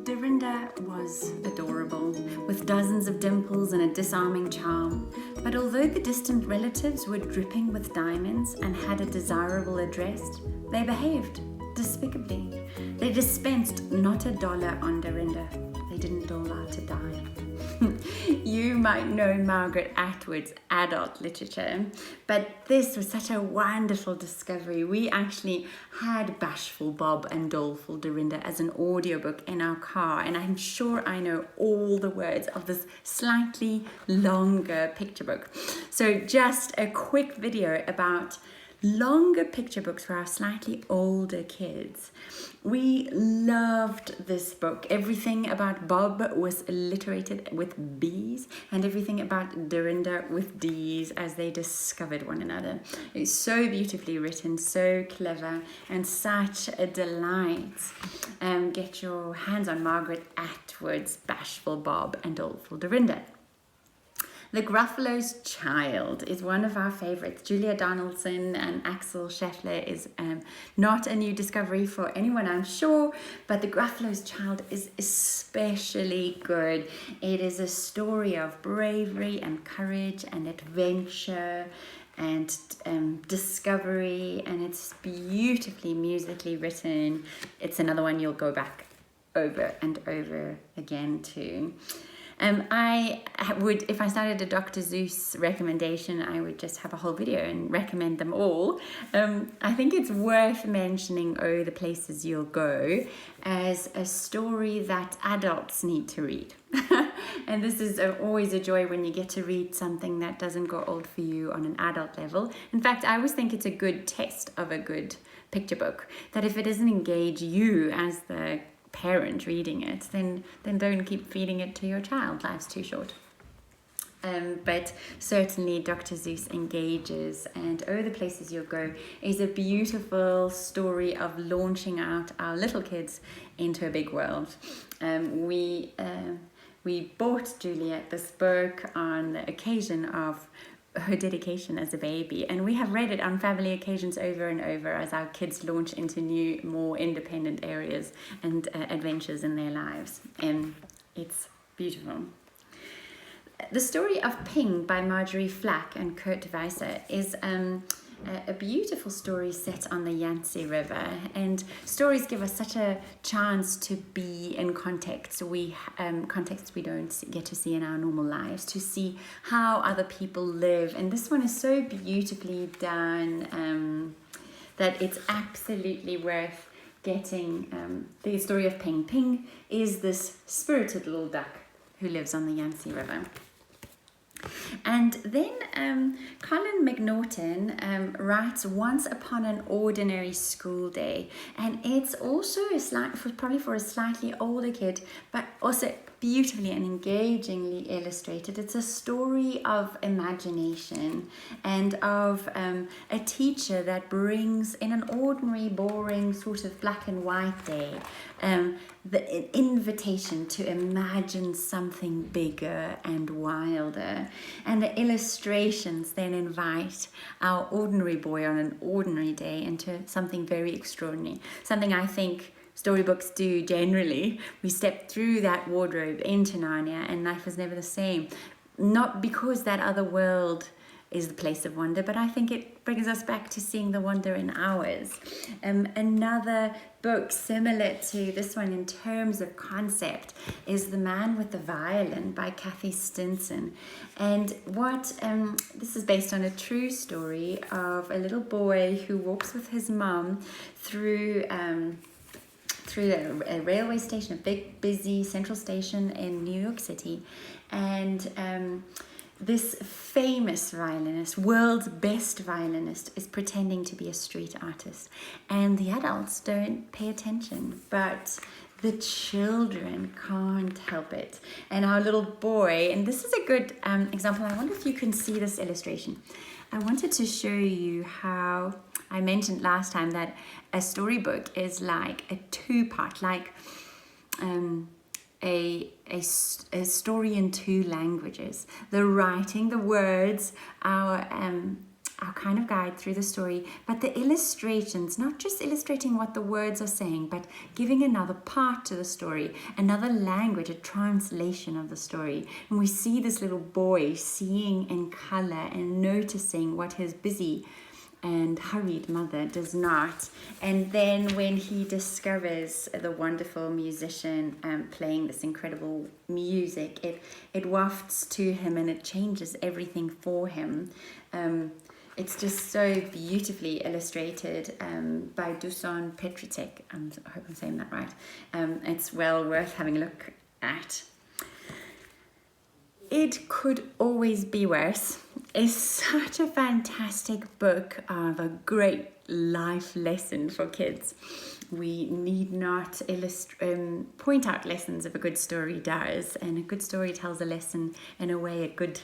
Dorinda was adorable, with dozens of dimples and a disarming charm. But although the distant relatives were dripping with diamonds and had a desirable address, they behaved despicably. They dispensed not a dollar on Dorinda. They didn't dole out a dime. You might know Margaret Atwood's adult literature, but this was such a wonderful discovery. We actually had Bashful Bob and Doleful Dorinda as an audiobook in our car, and I'm sure I know all the words of this slightly longer picture book. So just a quick video about longer picture books for our slightly older kids. We loved this book. Everything about Bob was alliterated with B's and everything about Dorinda with D's as they discovered one another. It's so beautifully written, so clever, and such a delight. Get your hands on Margaret Atwood's Bashful Bob and Doleful Dorinda. The Gruffalo's Child is one of our favorites. Julia Donaldson and Axel Scheffler is not a new discovery for anyone, I'm sure, but The Gruffalo's Child is especially good. It is a story of bravery and courage and adventure and discovery, and it's beautifully musically written. It's another one you'll go back over and over again to. I would, if I started a Dr. Seuss recommendation, I would just have a whole video and recommend them all. I think it's worth mentioning Oh, the Places You'll Go as a story that adults need to read. And this is always a joy when you get to read something that doesn't go old for you on an adult level. In fact, I always think it's a good test of a good picture book, that if it doesn't engage you as the parent reading it, then don't keep feeding it to your child. Life's too short. But certainly Dr. Seuss engages, and Oh, the Places You'll Go is a beautiful story of launching out our little kids into a big world. We bought Juliet this book on the occasion of her dedication as a baby, and we have read it on family occasions over and over as our kids launch into new, more independent areas and adventures in their lives, and it's beautiful. The Story of Ping by Marjorie Flack and Kurt Weiser is a beautiful story set on the Yangtze River, and stories give us such a chance to be in contexts we don't get to see in our normal lives, to see how other people live, and this one is so beautifully done that it's absolutely worth getting. The Story of Ping. Ping is this spirited little duck who lives on the Yangtze River. And then Colin McNaughton writes Once Upon an Ordinary School Day, and it's also probably for a slightly older kid, but also beautifully and engagingly illustrated. It's a story of imagination and of a teacher that brings, in an ordinary, boring sort of black and white day, the invitation to imagine something bigger and wilder. And the illustrations then invite our ordinary boy on an ordinary day into something very extraordinary, something I think storybooks do generally. We step through that wardrobe into Narnia and life is never the same. Not because that other world is the place of wonder, but I think it brings us back to seeing the wonder in ours. Another book similar to this one in terms of concept is The Man with the Violin by Kathy Stinson. And this is based on a true story of a little boy who walks with his mum through a railway station, a big, busy central station in New York City. And this famous violinist, world's best violinist, is pretending to be a street artist. And the adults don't pay attention, but the children can't help it. And our little boy, and this is a good example. I wonder if you can see this illustration. I wanted to show you how I mentioned last time that a storybook is like a two-part, like a story in two languages. The writing, the words, our our kind of guide through the story, but the illustrations, not just illustrating what the words are saying, but giving another part to the story, another language, a translation of the story. And we see this little boy seeing in color and noticing what his busy and hurried mother does not. And then when he discovers the wonderful musician playing this incredible music, it wafts to him and it changes everything for him. It's just so beautifully illustrated by Dusan Petritek. I hope I'm saying that right. It's well worth having a look at. It Could Always Be Worse is such a fantastic book of a great life lesson for kids. We need not point out lessons if a good story does, and a good story tells a lesson in a way a good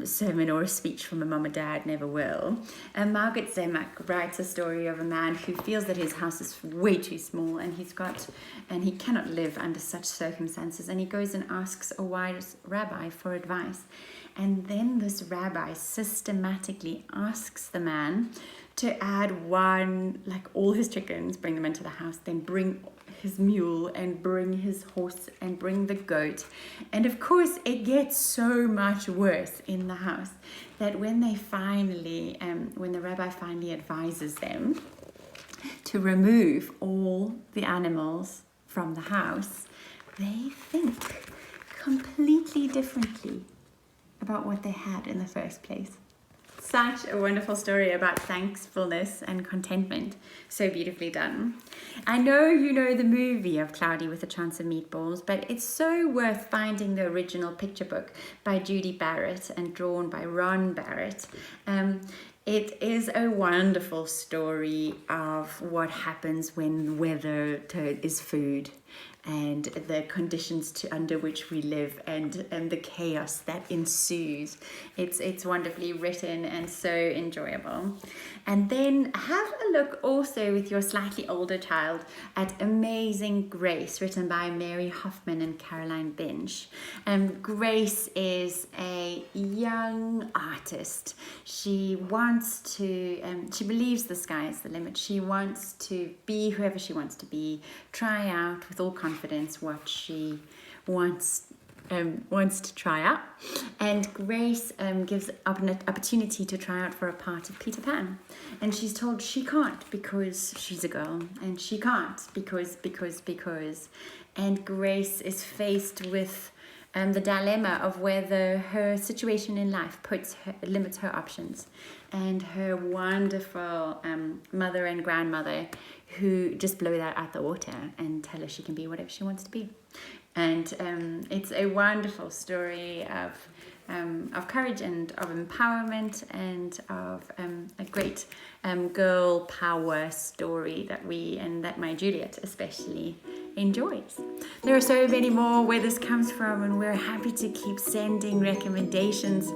sermon or a speech from a mum or dad never will. Margaret Zemak writes a story of a man who feels that his house is way too small and he cannot live under such circumstances, and he goes and asks a wise rabbi for advice. And then this rabbi systematically asks the man to add all his chickens, bring them into the house, then bring his mule and bring his horse and bring the goat. And of course it gets so much worse in the house that when the rabbi finally advises them to remove all the animals from the house, they think completely differently about what they had in the first place. Such a wonderful story about thankfulness and contentment. So beautifully done. I know you know the movie of Cloudy with a Chance of Meatballs, but it's so worth finding the original picture book by Judy Barrett and drawn by Ron Barrett. It is a wonderful story of what happens when weather is food, and the conditions under which we live, and the chaos that ensues. It's wonderfully written and so enjoyable. And then have a look also with your slightly older child at Amazing Grace, written by Mary Hoffman and Caroline Binch. Grace is a young artist. She believes the sky is the limit. She wants to be whoever she wants to be, try out with all confidence what she wants to try out. And Grace gives up an opportunity to try out for a part of Peter Pan, and she's told she can't because she's a girl, and she can't because and Grace is faced with the dilemma of whether her situation in life limits her options, and her wonderful mother and grandmother who just blow that out the water and tell her she can be whatever she wants to be. And it's a wonderful story of courage and of empowerment and of a great girl power story that my Juliet especially enjoys. There are so many more where this comes from, and we're happy to keep sending recommendations